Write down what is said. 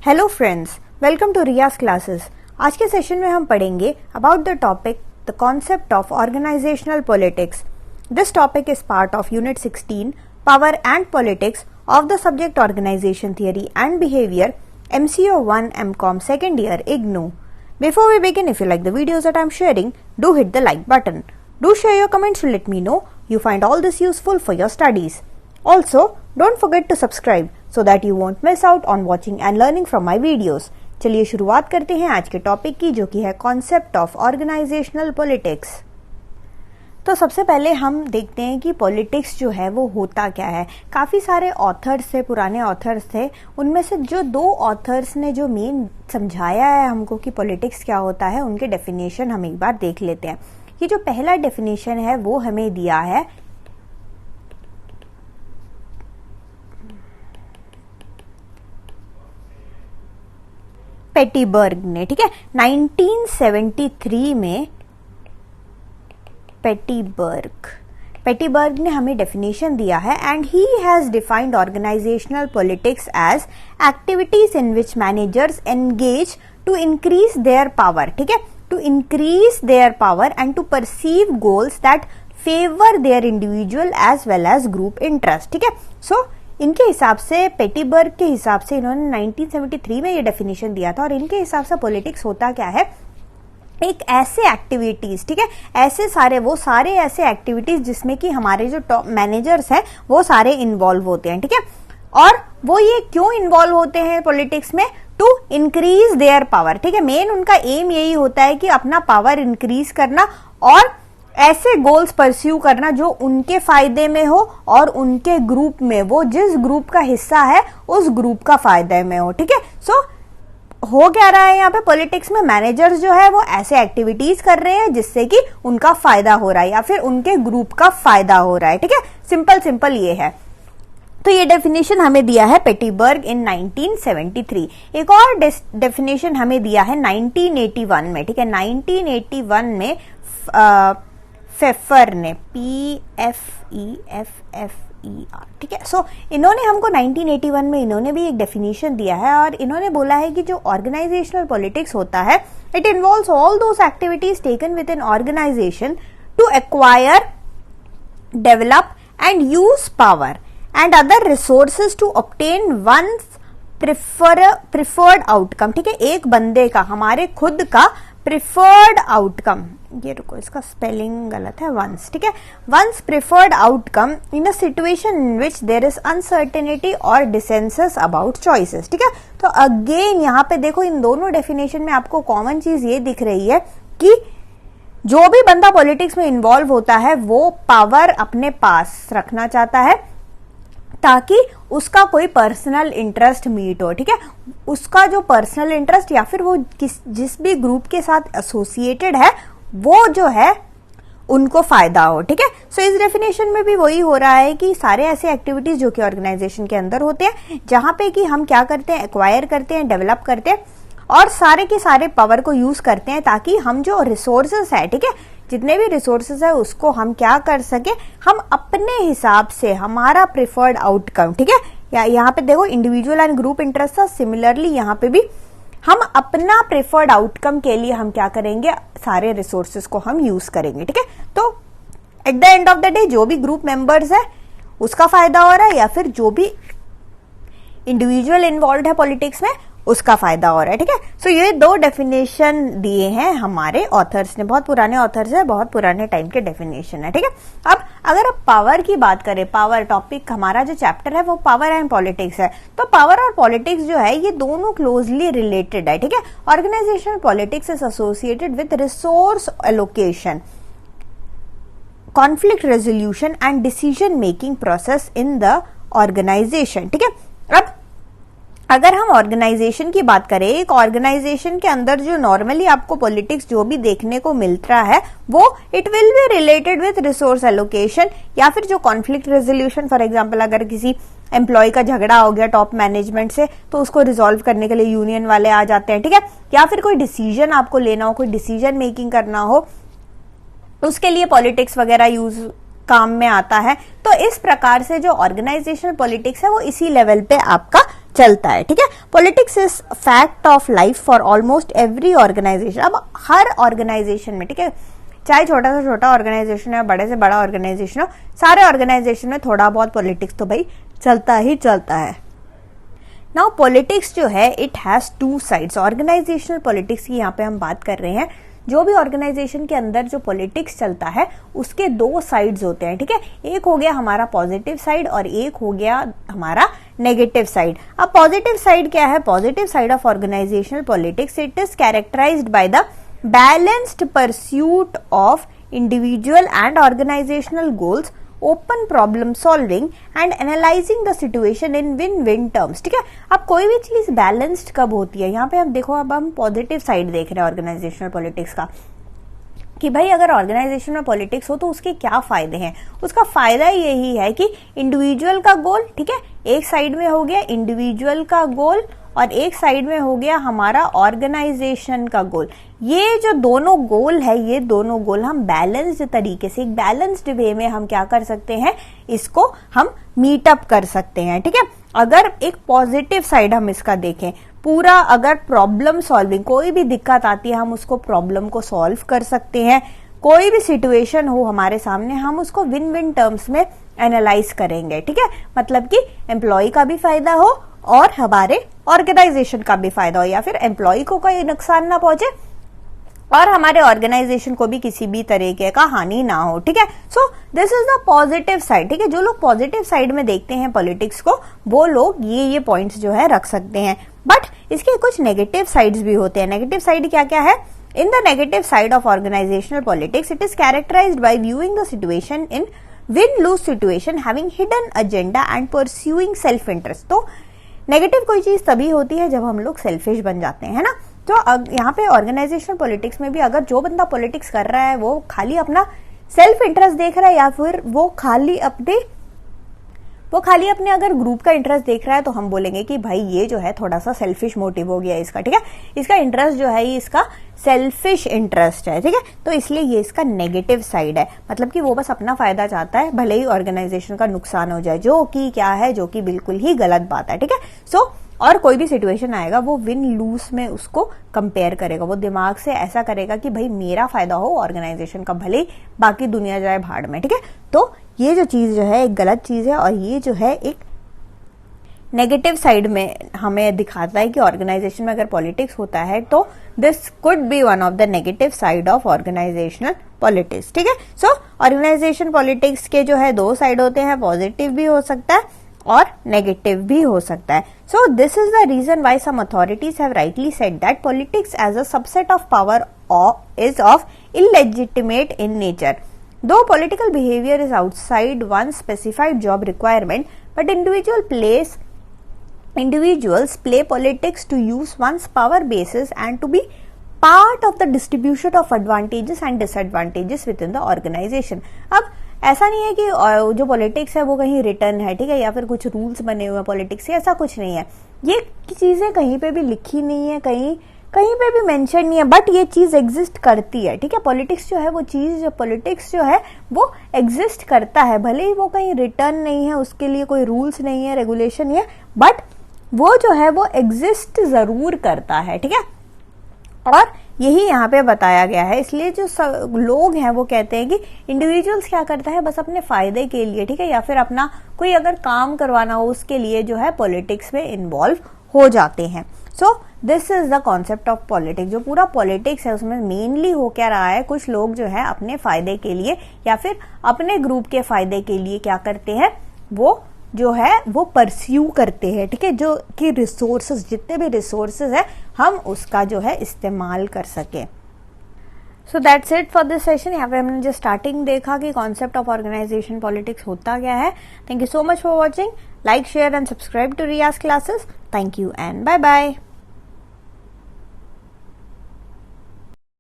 Hello friends, welcome to Riaz classes. आज के session में हम पढ़ेंगे about the topic the concept of organisational politics. This topic is part of unit 16 power and politics of the subject organisation theory and behaviour MCO 1 MCOM second year IGNOU. Before we begin, if you like the videos that I'm sharing, do hit the like button. Do share your comments to let me know you find all this useful for your studies. Also, don't forget to subscribe so that you won't miss out on watching and learning from my videos. चलिए शुरुआत करते हैं आज के topic की, जो कि है कॉन्सेप्ट ऑफ ऑर्गेनाइजेशनल पॉलिटिक्स। तो सबसे पहले हम देखते हैं कि पॉलिटिक्स जो है वो होता क्या है। काफ़ी सारे ऑथर्स थे, पुराने ऑथर्स थे, उनमें से जो दो ऑथर्स ने जो मेन समझाया है हमको कि पॉलिटिक्स क्या होता है, उनके डेफिनेशन हम एक बार देख लेते हैं। ये जो पहला डेफिनेशन है वो हमें दिया है पेटीबर्ग ने, ठीक है, 1973 में पेटीबर्ग ने हमें डेफिनेशन दिया है। And he has defined organisational politics as activities in which managers engage to increase their power, ठीक है, to increase their power and to perceive goals that favour their individual as well as group interest, ठीक है। सो इनके हिसाब से, पेटीबर्ग के हिसाब से, इन्होंने 1973 में ये डेफिनेशन दिया था। और इनके हिसाब से पॉलिटिक्स होता क्या है, एक ऐसे एक्टिविटीज, ठीक है, वो सारे ऐसे एक्टिविटीज जिसमें कि हमारे जो टॉप मैनेजर्स हैं वो सारे इन्वॉल्व होते हैं, ठीक है। और वो ये क्यों इन्वॉल्व होते हैं पॉलिटिक्स में? टू इंक्रीज देयर पावर, ठीक है। मेन उनका एम यही होता है कि अपना पावर इंक्रीज करना और ऐसे गोल्स परस्यू करना जो उनके फायदे में हो और उनके ग्रुप में, वो जिस ग्रुप का हिस्सा है उस ग्रुप का फायदे में हो, ठीक है। सो हो क्या रहा है यहाँ पे पॉलिटिक्स में, मैनेजर्स जो है वो ऐसे एक्टिविटीज कर रहे हैं जिससे कि उनका फायदा हो रहा है या फिर उनके ग्रुप का फायदा हो रहा है, ठीक है। सिंपल ये है। तो ये डेफिनेशन हमें दिया है पेटीबर्ग इन 1973। एक और डेफिनेशन हमें दिया है 1981 में, ठीक है। 1981 में फेफर ने, PFER, ठीक है। सो इन्होंने हमको 1981 में इन्होंने भी एक डेफिनेशन दिया है और इन्होंने बोला है कि जो ऑर्गेनाइजेशनल पॉलिटिक्स होता है, it involves all those activities taken with an organisation to acquire, develop and use power and other resources to obtain one's preferred outcome, ठीक है। एक बंदे का, हमारे खुद का प्रिफर्ड आउटकम, ये रुको, इसका स्पेलिंग गलत है, वंस, ठीक है, one's preferred outcome in a situation in which there is uncertainty और डिसेंसस अबाउट चॉइसेस, ठीक है। तो अगेन यहाँ पे देखो, इन दोनों डेफिनेशन में आपको कॉमन चीज ये दिख रही है कि जो भी बंदा पॉलिटिक्स में इन्वॉल्व होता है वो पावर अपने पास रखना चाहता है ताकि उसका कोई पर्सनल इंटरेस्ट मीट हो, ठीक है। उसका जो पर्सनल इंटरेस्ट या फिर वो जिस भी ग्रुप के साथ एसोसिएटेड है वो जो है उनको फायदा हो, ठीक है। सो इस डेफिनेशन में भी वही हो रहा है कि सारे ऐसे एक्टिविटीज जो कि ऑर्गेनाइजेशन के अंदर होते हैं जहां पे कि हम क्या करते हैं, एक्वायर करते हैं, डेवलप करते हैं और सारे के सारे पावर को यूज करते हैं ताकि हम जो रिसोर्सेस है, ठीक है, जितने भी रिसोर्सेज है उसको हम क्या कर सके, हम अपने हिसाब से हमारा प्रिफर्ड आउटकम, ठीक है। या यहाँ पे देखो इंडिविजुअल एंड ग्रुप इंटरेस्ट था, सिमिलरली यहाँ पे भी हम अपना प्रिफर्ड आउटकम के लिए हम क्या करेंगे, सारे रिसोर्सेज को हम यूज करेंगे, ठीक है। तो at the end of the day जो भी ग्रुप मेंबर्स है उसका फायदा हो रहा है या फिर जो भी इंडिविजुअल इन्वॉल्व है पॉलिटिक्स में उसका फायदा हो रहा है, ठीक है। सो ये दो डेफिनेशन दिए हैं हमारे ऑथर्स ने, बहुत पुराने ऑथर्स है, बहुत पुराने टाइम के डेफिनेशन है, ठीक है। अब अगर आप पावर की बात करें, पावर टॉपिक, हमारा जो चैप्टर है वो पावर एंड पॉलिटिक्स है, तो पावर और पॉलिटिक्स जो है ये दोनों क्लोजली रिलेटेड है, ठीक है। Organisational politics is associated with resource allocation, conflict resolution and decision making process in the organisation, ठीक है। अब अगर हम ऑर्गेनाइजेशन की बात करें, एक ऑर्गेनाइजेशन के अंदर जो नॉर्मली आपको पॉलिटिक्स जो भी देखने को मिलता है वो it will be related with resource allocation या फिर जो कॉन्फ्लिक्ट रेजोल्यूशन। फॉर एग्जांपल, अगर किसी एम्प्लॉय का झगड़ा हो गया टॉप मैनेजमेंट से तो उसको रिजोल्व करने के लिए यूनियन वाले आ जाते हैं, ठीक है। या फिर कोई डिसीजन आपको लेना हो, कोई डिसीजन मेकिंग करना हो, उसके लिए पॉलिटिक्स वगैरह यूज काम में आता है। तो इस प्रकार से जो ऑर्गेनाइजेशनल पॉलिटिक्स है वो इसी लेवल पे आपका चलता है, ठीक है। Politics is fact of life for almost every organisation. अब हर ऑर्गेनाइजेशन में, ठीक है, चाहे छोटा से छोटा ऑर्गेनाइजेशन है, बड़े से बड़ा ऑर्गेनाइजेशन हो, सारे ऑर्गेनाइजेशन में थोड़ा बहुत पॉलिटिक्स तो भाई चलता ही चलता है। नाउ पॉलिटिक्स जो है it has two sides. Organisational politics की यहाँ पे हम बात कर रहे हैं। जो भी ऑर्गेनाइजेशन के अंदर जो पॉलिटिक्स चलता है उसके दो साइड्स होते हैं, ठीक है। एक हो गया हमारा पॉजिटिव साइड और एक हो गया हमारा नेगेटिव साइड। अब पॉजिटिव साइड क्या है? Positive side of organisational politics it is characterised by the balanced pursuit of individual and organisational goals, open problem solving and analysing the situation in win win terms, ठीक है। अब कोई भी चीज balanced कब होती है? यहाँ पे हम देखो, अब हम पॉजिटिव साइड देख रहे हैं ऑर्गेनाइजेशनल पॉलिटिक्स का, कि भाई अगर ऑर्गेनाइजेशन में पॉलिटिक्स हो तो उसके क्या फायदे हैं। उसका फायदा यही है कि इंडिविजुअल का गोल, ठीक है, एक साइड में हो गया इंडिविजुअल का गोल और एक साइड में हो गया हमारा ऑर्गेनाइजेशन का गोल। ये जो दोनों गोल है, ये दोनों गोल हम बैलेंस्ड तरीके से, एक बैलेंस्ड वे में हम क्या कर सकते हैं, इसको हम मीटअप कर सकते हैं, ठीक है। अगर एक पॉजिटिव साइड हम इसका देखें, पूरा अगर प्रॉब्लम सॉल्विंग, कोई भी दिक्कत आती है हम उसको प्रॉब्लम को सॉल्व कर सकते हैं। कोई भी सिचुएशन हो हमारे सामने हम उसको विन विन टर्म्स में एनालाइज करेंगे, ठीक है। मतलब कि एम्प्लॉय का भी फायदा हो और हमारे ऑर्गेनाइजेशन का भी फायदा हो, या फिर एम्प्लॉय को कोई नुकसान ना पहुंचे और हमारे ऑर्गेनाइजेशन को भी किसी भी तरीके का हानि ना हो, ठीक है। So this is the positive side, ठीक है। जो लोग पॉजिटिव साइड में देखते हैं पॉलिटिक्स को, वो लोग ये पॉइंट्स जो है रख सकते हैं। बट इसके कुछ नेगेटिव साइड्स भी होते हैं। नेगेटिव साइड क्या क्या है? In the negative side of organisational politics it is characterised by viewing the situation in win lose situation, having hidden agenda and pursuing self interest. तो नेगेटिव कोई चीज तभी होती है जब हम लोग सेल्फिश बन जाते हैं, है ना। तो यहाँ पे ऑर्गेनाइजेशनल पॉलिटिक्स में भी अगर जो बंदा पॉलिटिक्स कर रहा है वो खाली अपना सेल्फ इंटरेस्ट देख रहा है, या फिर वो खाली अपने अगर ग्रुप का इंटरेस्ट देख रहा है, तो हम बोलेंगे कि भाई ये जो है थोड़ा सा सेल्फिश मोटिव हो गया इसका, ठीक है। इसका इंटरेस्ट जो है ये इसका सेल्फिश इंटरेस्ट है, ठीक है। तो इसलिए ये इसका नेगेटिव साइड है। मतलब कि वो बस अपना फायदा चाहता है, भले ही ऑर्गेनाइजेशन का नुकसान हो जाए, जो कि क्या है, जो कि बिल्कुल ही गलत बात है, ठीक है। सो और कोई भी सिचुएशन आएगा वो विन लूज में उसको कंपेयर करेगा। वो दिमाग से ऐसा करेगा कि भाई मेरा फायदा हो ऑर्गेनाइजेशन का, भले ही बाकी दुनिया जाए भाड़ में, ठीक है। तो ये जो चीज जो है एक गलत चीज है और ये जो है एक नेगेटिव साइड में हमें दिखाता है कि ऑर्गेनाइजेशन में अगर पॉलिटिक्स होता है तो this could be one of the negative side of organisational politics, ठीक है। सो ऑर्गेनाइजेशन पॉलिटिक्स के जो है दो साइड होते हैं, पॉजिटिव भी हो सकता है और नेगेटिव भी हो सकता है। So this is the reason why some authorities have rightly said that politics as a subset of power is of illegitimate in nature. Though political behavior is outside one's specified job requirement, but individuals play politics to use one's power bases and to be part of the distribution of advantages and disadvantages within the organization. अब ऐसा नहीं है कि जो politics है वो कहीं return है, ठीक है, या फिर कुछ रूल्स बने हुए हैं पॉलिटिक्स से, ऐसा कुछ नहीं है। ये चीजें कहीं पे भी लिखी नहीं है, कहीं पे भी मेंशन नहीं है, बट ये चीज एग्जिस्ट करती है, ठीक है। पॉलिटिक्स जो है वो चीज, पॉलिटिक्स जो है वो एग्जिस्ट करता है, भले ही वो कहीं रिटर्न नहीं है, उसके लिए कोई रूल्स नहीं है, रेगुलेशन नहीं है, बट वो जो है वो एग्जिस्ट जरूर करता है, ठीक है। और यही यहाँ पे बताया गया है। इसलिए जो लोग हैं वो कहते हैं कि इंडिविजुअल्स क्या करता है बस अपने फायदे के लिए, ठीक है, या फिर अपना कोई अगर काम करवाना हो उसके लिए जो है पॉलिटिक्स में इन्वॉल्व हो जाते हैं। सो this is the concept of politics. जो पूरा पॉलिटिक्स है उसमें मेनली हो क्या रहा है, कुछ लोग जो है अपने फायदे के लिए या फिर अपने ग्रुप के फायदे के लिए क्या करते हैं, वो जो है वो परस्यू करते हैं, ठीक है, जो कि रिसोर्सेज, जितने भी रिसोर्सेज है हम उसका जो है इस्तेमाल कर सके। So that's it for this session. यहाँ पे हमने जो स्टार्टिंग देखा कि कॉन्सेप्ट ऑफ ऑर्गेनाइजेशन पॉलिटिक्स होता क्या है। Thank you so much for watching. Like, share and subscribe to Riaz classes. Thank you and bye bye.